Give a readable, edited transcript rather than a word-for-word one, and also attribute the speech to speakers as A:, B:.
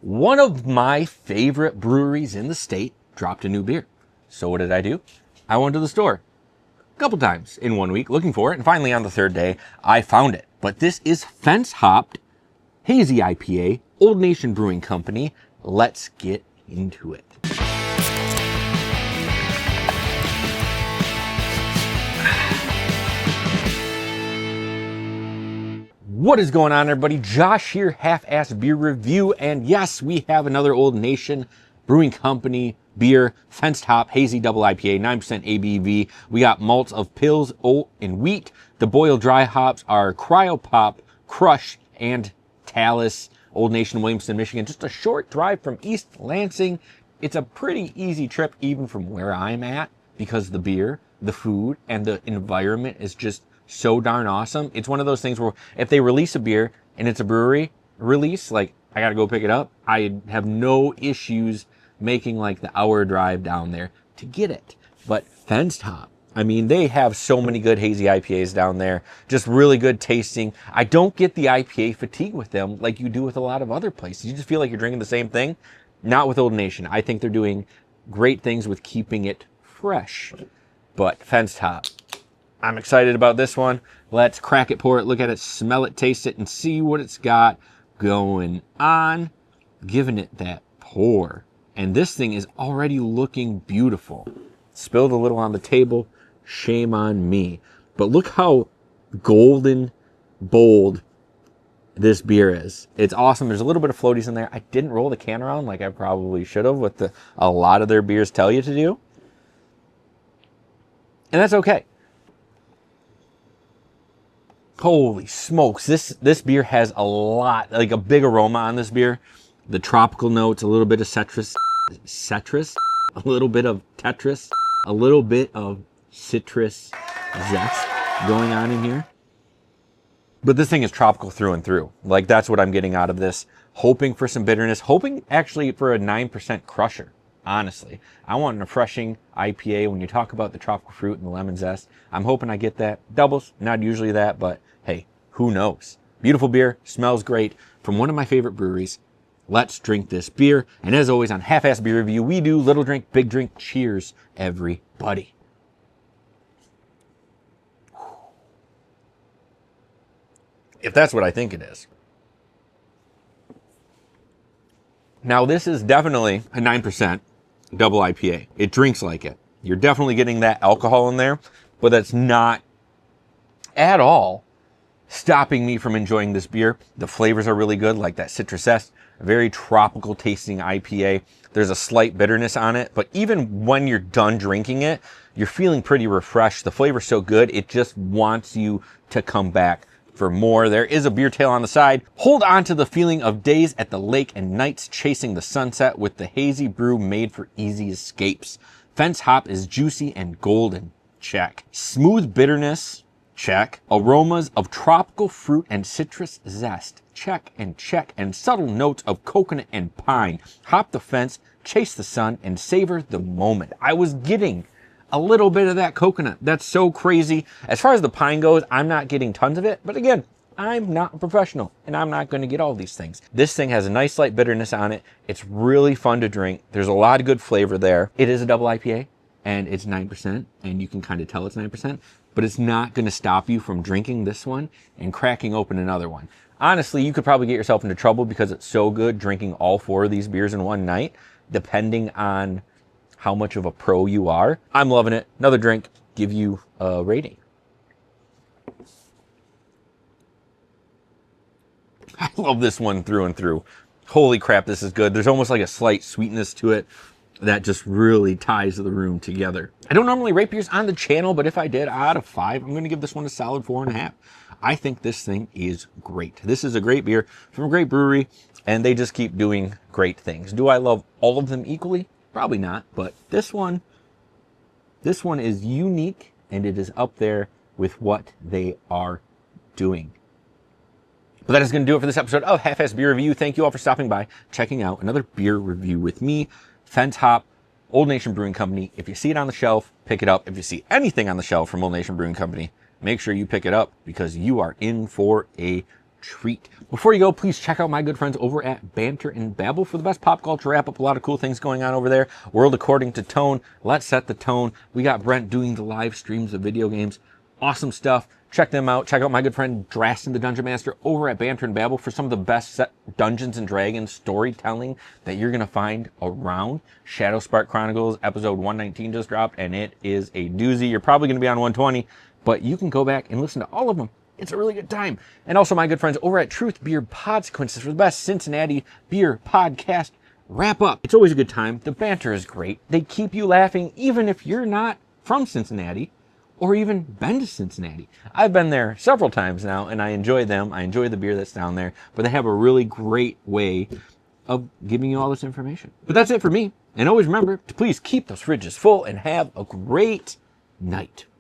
A: One of my favorite breweries in the state dropped a new beer. So what did I do? I went to the store a couple times in 1 week looking for it, and finally on the third day, I found it. But this is Fence Hopped Hazy IPA, Old Nation Brewing Company. Let's get into it. What is going on, everybody? Josh here, Half-Assed Beer Review, and yes, we have another Old Nation Brewing Company beer, Fence Hopped Hazy Double IPA, 9% ABV. We got malts of Pils, oat, and wheat. The boiled dry hops are Cryopop, Crush, and Talus. Old Nation, Willamston, Michigan. Just a short drive from East Lansing. It's a pretty easy trip even from where I'm at because the beer, the food, and the environment is just so darn awesome. It's one of those things where if they release a beer and it's a brewery release, like I gotta go pick it up, I have no issues making like the hour drive down there to get it. But Fence Hopped, I mean, they have so many good hazy IPAs down there, just really good tasting. I don't get the IPA fatigue with them like you do with a lot of other places. You just feel like you're drinking the same thing. Not with Old Nation. I think they're doing great things with keeping it fresh. But Fence Hopped, I'm excited about this one. Let's crack it, pour it, look at it, smell it, taste it, and see what it's got going on. Giving it that pour. And this thing is already looking beautiful. Spilled a little on the table. Shame on me. But look how golden bold this beer is. It's awesome. There's a little bit of floaties in there. I didn't roll the can around like I probably should have with a lot of their beers tell you to do. And that's okay. Holy smokes, this beer has a lot, like a big aroma on this beer. The tropical notes, a little bit of citrus, a little bit of Tetris, a little bit of citrus zest going on in here. But this thing is tropical through and through. Like, that's what I'm getting out of this. Hoping for some bitterness, hoping actually for a 9% crusher. Honestly, I want a refreshing IPA. When you talk about the tropical fruit and the lemon zest, I'm hoping I get that. Doubles, not usually that, but hey, who knows? Beautiful beer, smells great, from one of my favorite breweries. Let's drink this beer. And as always on Half-Assed Beer Review, we do little drink, big drink. Cheers, everybody. If that's what I think it is. Now, this is definitely a 9% double IPA. It drinks like it. You're definitely getting that alcohol in there, but that's not at all stopping me from enjoying this beer. The flavors are really good, like that citrus zest, a very tropical tasting IPA. There's a slight bitterness on it, but even when you're done drinking it, you're feeling pretty refreshed. The flavor's so good, it just wants you to come back for more. There is a beer tail on the side. Hold on to the feeling of days at the lake and nights chasing the sunset with the hazy brew made for easy escapes. Fence Hopped is juicy and golden. Check. Smooth bitterness. Check. Aromas of tropical fruit and citrus zest. Check and check. And subtle notes of coconut and pine. Hop the fence, chase the sun, and savor the moment. I was getting a little bit of that coconut. That's so crazy. As far as the pine goes, I'm not getting tons of it. But again, I'm not a professional and I'm not going to get all these things. This thing has a nice slight bitterness on it. It's really fun to drink. There's a lot of good flavor there. It is a double IPA and it's 9%, and you can kind of tell it's 9%, but it's not going to stop you from drinking this one and cracking open another one. Honestly, you could probably get yourself into trouble because it's so good drinking all 4 of these beers in one night, depending on how much of a pro you are. I'm loving it. Another drink, give you a rating. I love this one through and through. Holy crap, this is good. There's almost like a slight sweetness to it that just really ties the room together. I don't normally rate beers on the channel, but if I did, out of 5, I'm going to give this one a solid 4.5. I think this thing is great. This is a great beer from a great brewery, and they just keep doing great things. Do I love all of them equally? Probably not, but this one is unique, and it is up there with what they are doing. But that is going to do it for this episode of Half-Assed Beer Review. Thank you all for stopping by, checking out another beer review with me, Fence Hopped, Old Nation Brewing Company. If you see it on the shelf, pick it up. If you see anything on the shelf from Old Nation Brewing Company, make sure you pick it up because you are in for a treat. Before you go, please check out my good friends over at Banter and Babble for the best pop culture wrap up. A lot of cool things going on over there. World According to Tone. Let's set the tone. We got Brent doing the live streams of video games. Awesome stuff. Check them out. Check out my good friend Drastin the Dungeon Master over at Banter and Babble for some of the best Dungeons and Dragons storytelling that you're going to find around. Shadow Spark Chronicles episode 119 just dropped, and it is a doozy. You're probably going to be on 120, but you can go back and listen to all of them. It's a really good time. And also my good friends over at Truth Beer Podsequences for the best Cincinnati beer podcast wrap up. It's always a good time. The banter is great. They keep you laughing even if you're not from Cincinnati or even been to Cincinnati. I've been there several times now, and I enjoy them. I enjoy the beer that's down there, but they have a really great way of giving you all this information. But that's it for me. And always remember to please keep those fridges full and have a great night.